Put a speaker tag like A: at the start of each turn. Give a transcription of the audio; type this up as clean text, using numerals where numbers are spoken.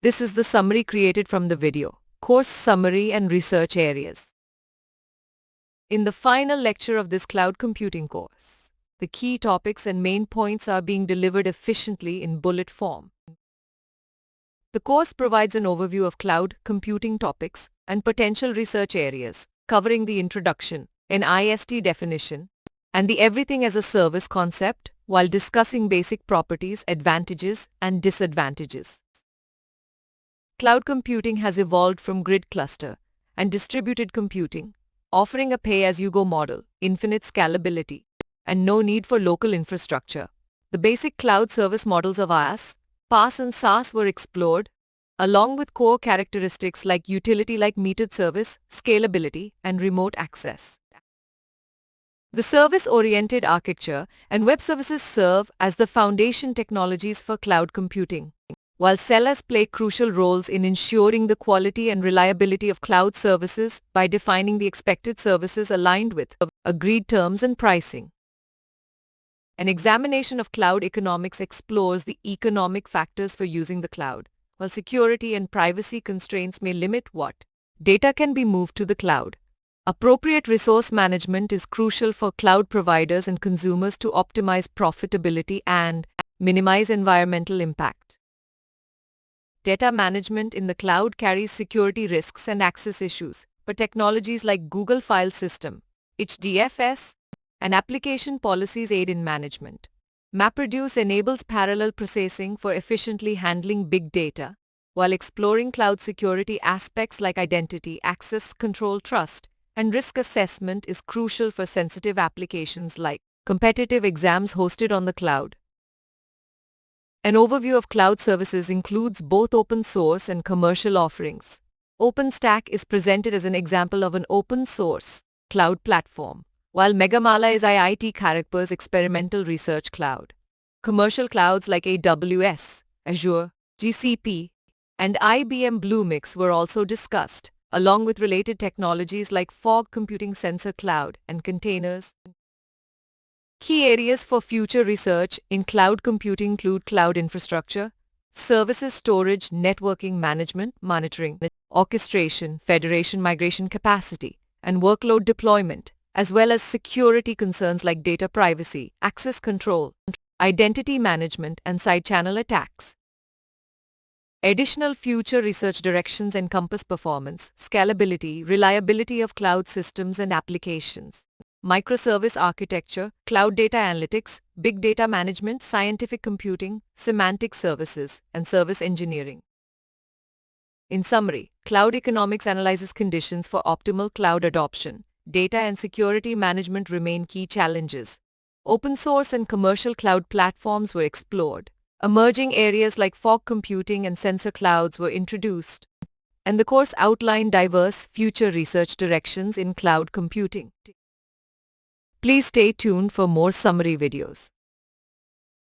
A: This is the summary created from the video, course summary and research areas. In the final lecture of this cloud computing course, the key topics and main points are being delivered efficiently in bullet form. The course provides an overview of cloud computing topics and potential research areas, covering the introduction, an IST definition, and the everything as a service concept while discussing basic properties, advantages, and disadvantages. Cloud computing has evolved from grid cluster and distributed computing, offering a pay-as-you-go model, infinite scalability, and no need for local infrastructure. The basic cloud service models of IaaS, PaaS and SaaS were explored, along with core characteristics like utility-like metered service, scalability, and remote access. The service-oriented architecture and web services serve as the foundation technologies for cloud computing, while sellers play crucial roles in ensuring the quality and reliability of cloud services by defining the expected services aligned with agreed terms and pricing. An examination of cloud economics explores the economic factors for using the cloud, while security and privacy constraints may limit what data can be moved to the cloud. Appropriate resource management is crucial for cloud providers and consumers to optimize profitability and minimize environmental impact. Data management in the cloud carries security risks and access issues, but technologies like Google File System, HDFS, and application policies aid in management. MapReduce enables parallel processing for efficiently handling big data, while exploring cloud security aspects like identity, access control, trust, and risk assessment is crucial for sensitive applications like competitive exams hosted on the cloud. An overview of cloud services includes both open source and commercial offerings. OpenStack is presented as an example of an open source cloud platform, while Megamala is IIT Kharagpur's experimental research cloud. Commercial clouds like AWS, Azure, GCP, and IBM Bluemix were also discussed, along with related technologies like fog computing, sensor cloud, and containers. Key areas for future research in cloud computing include cloud infrastructure, services storage, networking management, monitoring, orchestration, federation migration capacity, and workload deployment, as well as security concerns like data privacy, access control, identity management, and side-channel attacks. Additional future research directions encompass performance, scalability, reliability of cloud systems and applications, microservice architecture, cloud data analytics, big data management, scientific computing, semantic services, and service engineering. In summary, cloud economics analyzes conditions for optimal cloud adoption. Data and security management remain key challenges. Open source and commercial cloud platforms were explored. Emerging areas like fog computing and sensor clouds were introduced, and the course outlined diverse future research directions in cloud computing. Please stay tuned for more summary videos.